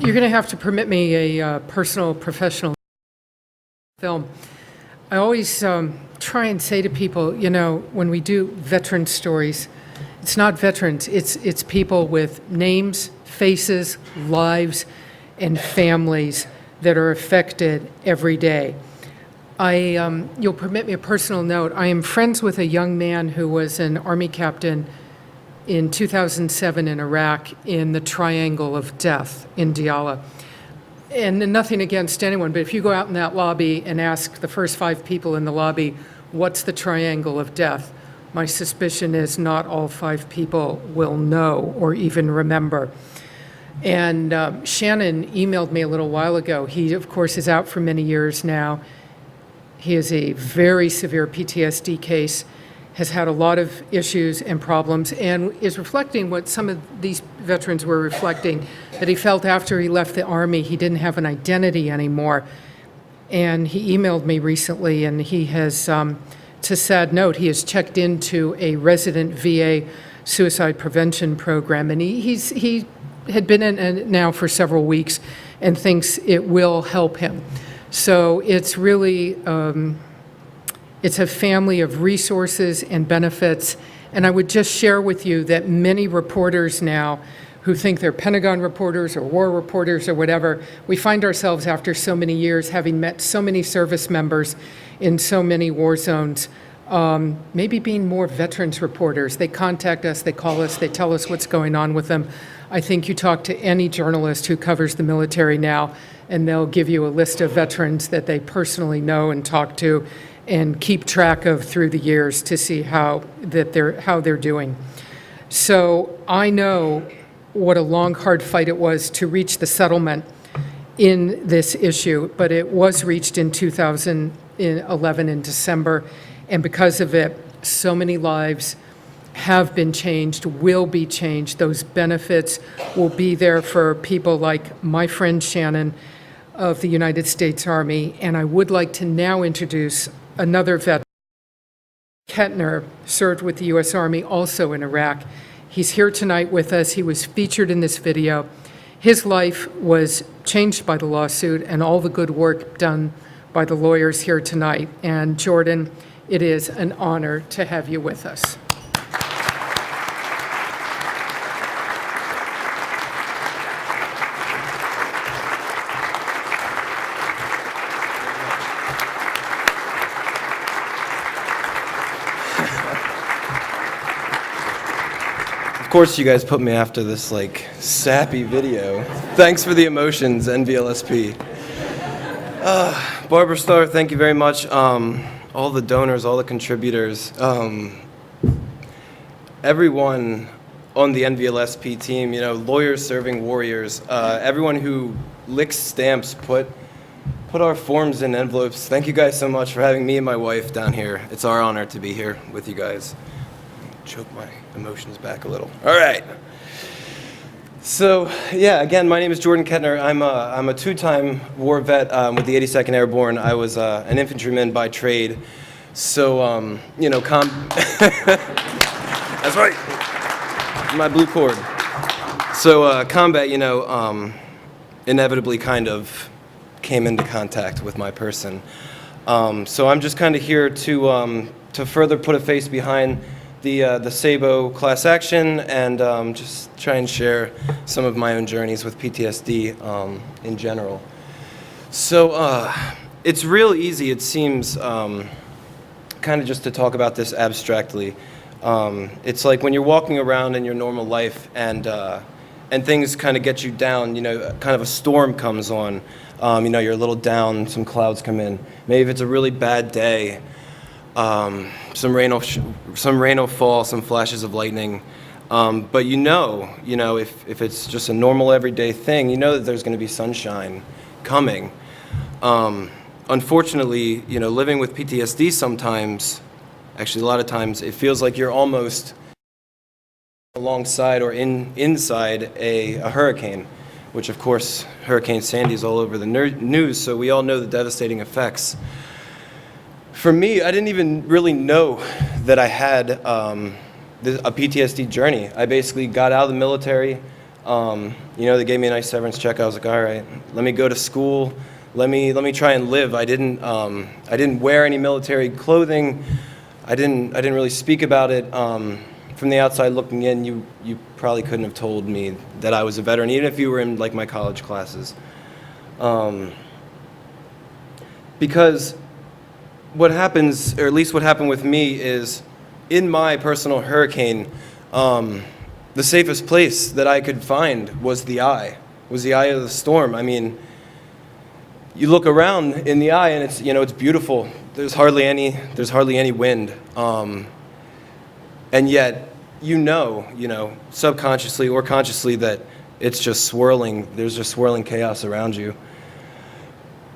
You're going to have to permit me a personal, professional film. I always try and say to people, you know, when we do veteran stories, it's not veterans, it's people with names, faces, lives, and families that are affected every day. You'll permit me a personal note. I am friends with a young man who was an Army captain in 2007 in Iraq in the Triangle of Death in Diyala. And nothing against anyone, but if you go out in that lobby and ask the first 5 people in the lobby, what's the Triangle of Death? My suspicion is not all 5 people will know or even remember. And Shannon emailed me a little while ago. He, of course, is out for many years now. He has a very severe PTSD case, has had a lot of issues and problems, and is reflecting what some of these veterans were reflecting, that he felt after he left the Army, he didn't have an identity anymore. And he emailed me recently, and he has, it's a sad note, he has checked into a resident VA suicide prevention program, and he had been in it now for several weeks and thinks it will help him. So it's really, it's a family of resources and benefits. And I would just share with you that many reporters now who think they're Pentagon reporters or war reporters or whatever, we find ourselves after so many years having met so many service members in so many war zones, maybe being more veterans reporters. They contact us, they call us, they tell us what's going on with them. I think you talk to any journalist who covers the military now, and they'll give you a list of veterans that they personally know and talk to and keep track of through the years to see how they're doing. So I know what a long, hard fight it was to reach the settlement in this issue, but it was reached in 2011 in December, and because of it, so many lives have been changed, will be changed. Those benefits will be there for people like my friend Shannon of the United States Army. And I would like to now introduce another veteran. Ketner served with the U.S. Army also in Iraq. He's here tonight with us. He was featured in this video. His life was changed by the lawsuit and all the good work done by the lawyers here tonight. And Jordan, it is an honor to have you with us. Of course you guys put me after this like sappy video. Thanks for the emotions, NVLSP. Barbara Starr, thank you very much. All the donors, all the contributors, everyone on the NVLSP team, you know, lawyers serving warriors, everyone who licks stamps, put our forms in envelopes. Thank you guys so much for having me and my wife down here. It's our honor to be here with you guys. Choke my emotions back a little. All right. So, yeah, again, my name is Jordan Ketner. I'm a 2-time war vet with the 82nd Airborne. I was an infantryman by trade. So, you know, that's right, my blue cord. So, combat, you know, inevitably kind of came into contact with my person. So I'm just kind of here to further put a face behind the SABO class action and just try and share some of my own journeys with PTSD in general. So it's real easy, it seems, kind of just to talk about this abstractly. It's like when you're walking around in your normal life and things kind of get you down, you know, kind of a storm comes on, you know, you're a little down, some clouds come in. Maybe if it's a really bad day, some rain will fall, some flashes of lightning. But you know, if it's just a normal everyday thing, you know that there's going to be sunshine coming. Unfortunately, you know, living with PTSD sometimes, actually a lot of times, it feels like you're almost alongside or inside a hurricane, which of course, Hurricane Sandy is all over the news, so we all know the devastating effects. For me, I didn't even really know that I had a PTSD journey. I basically got out of the military, They gave me a nice severance check. I was like, all right, let me go to school. Let me try and live. I didn't wear any military clothing. I didn't really speak about it. From the outside looking in, you probably couldn't have told me that I was a veteran, even if you were in like my college classes. Because what happens, or at least what happened with me, is in my personal hurricane, the safest place that I could find was the eye of the storm. I mean, you look around in the eye and it's beautiful. There's hardly any wind. And yet, subconsciously or consciously that it's just swirling. There's just swirling chaos around you.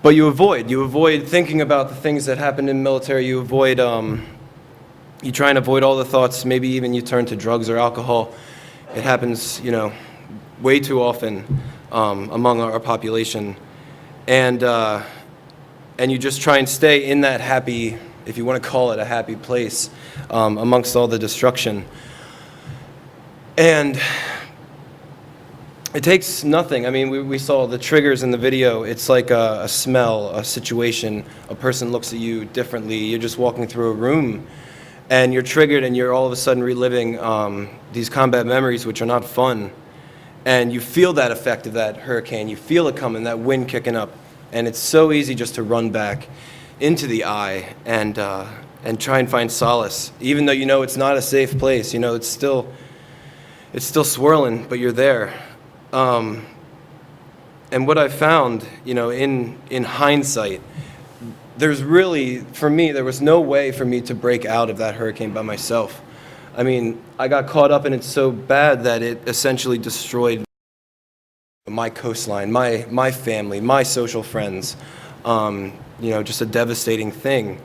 But you avoid thinking about the things that happened in the military. You try and avoid all the thoughts. Maybe even you turn to drugs or alcohol. It happens, way too often among our population. And you just try and stay in that happy, if you want to call it a happy place, amongst all the destruction. And it takes nothing. I mean, we saw the triggers in the video. It's like a smell, a situation. A person looks at you differently. You're just walking through a room, and you're triggered, and you're all of a sudden reliving these combat memories, which are not fun. And you feel that effect of that hurricane. You feel it coming, that wind kicking up. And it's so easy just to run back into the eye and try and find solace, even though it's not a safe place. It's still swirling, but you're there. And what I found, in hindsight, there was no way for me to break out of that hurricane by myself. I mean, I got caught up in it so bad that it essentially destroyed my coastline, my family, my social friends. Just a devastating thing.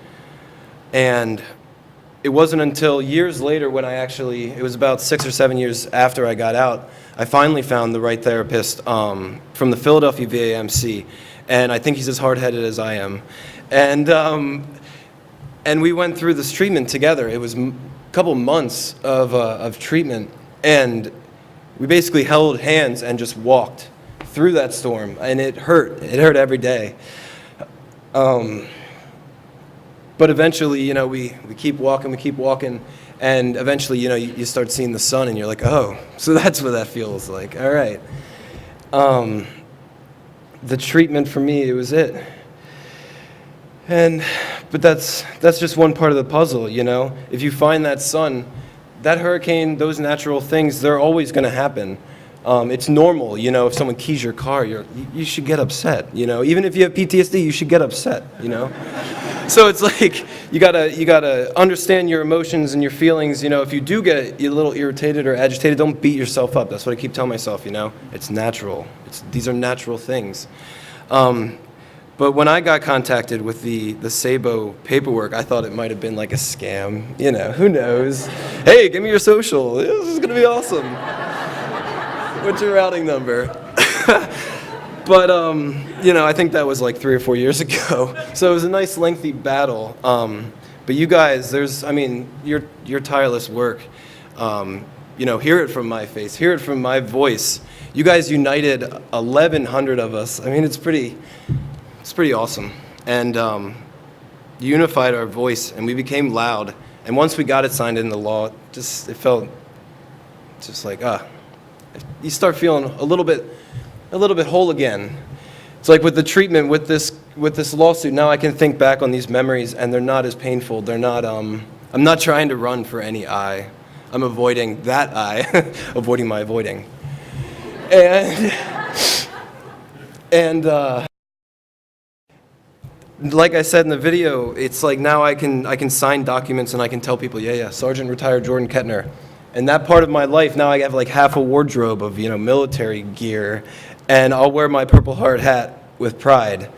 And it wasn't until years later when it was about 6 or 7 years after I got out, I finally found the right therapist from the Philadelphia VAMC. And I think he's as hard-headed as I am. And we went through this treatment together. It was a couple months of treatment. And we basically held hands and just walked through that storm. And it hurt. It hurt every day. But eventually, we keep walking, and eventually, you start seeing the sun, and you're like, oh, so that's what that feels like. All right. The treatment for me, it was it. But that's just one part of the puzzle, If you find that sun, that hurricane, those natural things, they're always going to happen. It's normal, if someone keys your car, you should get upset, Even if you have PTSD, you should get upset, So it's like you gotta understand your emotions and your feelings. If you do get a little irritated or agitated, don't beat yourself up. That's what I keep telling myself. It's natural. These are natural things. But when I got contacted with the SABO paperwork, I thought it might have been like a scam. Who knows? Hey, give me your social. This is gonna be awesome. What's your routing number? But, I think that was like 3 or 4 years ago. So it was a nice lengthy battle. But you guys, your tireless work, hear it from my face, hear it from my voice. You guys united 1,100 of us. It's pretty awesome. And you unified our voice, and we became loud. And once we got it signed into law, it felt just like, you start feeling a little bit whole again. It's like with the treatment, with this lawsuit, now I can think back on these memories, and they're not as painful. They're not, I'm not trying to run for any eye. I'm avoiding that eye, avoiding my avoiding. And like I said in the video, it's like now I can sign documents and I can tell people, yeah, Sergeant Retired Jordan Ketner. And that part of my life, now I have like half a wardrobe of, military gear, and I'll wear my Purple Heart hat with pride.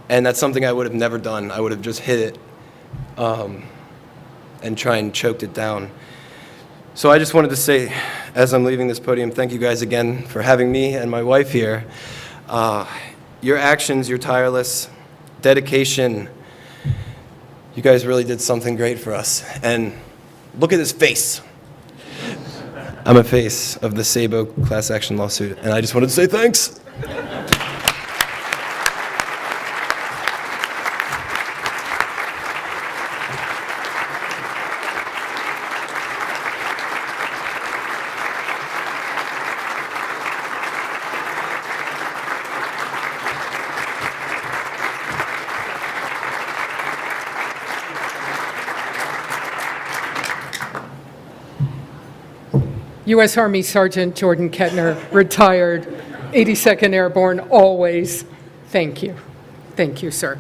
And that's something I would have never done. I would have just hid it and try and choked it down. So I just wanted to say, as I'm leaving this podium, thank you guys again for having me and my wife here. Your actions, your tireless dedication, you guys really did something great for us. And look at his face. I'm a face of the Sabo class action lawsuit, and I just wanted to say thanks. U.S. Army Sergeant Jordan Ketner, retired, 82nd Airborne, always. Thank you. Thank you, sir.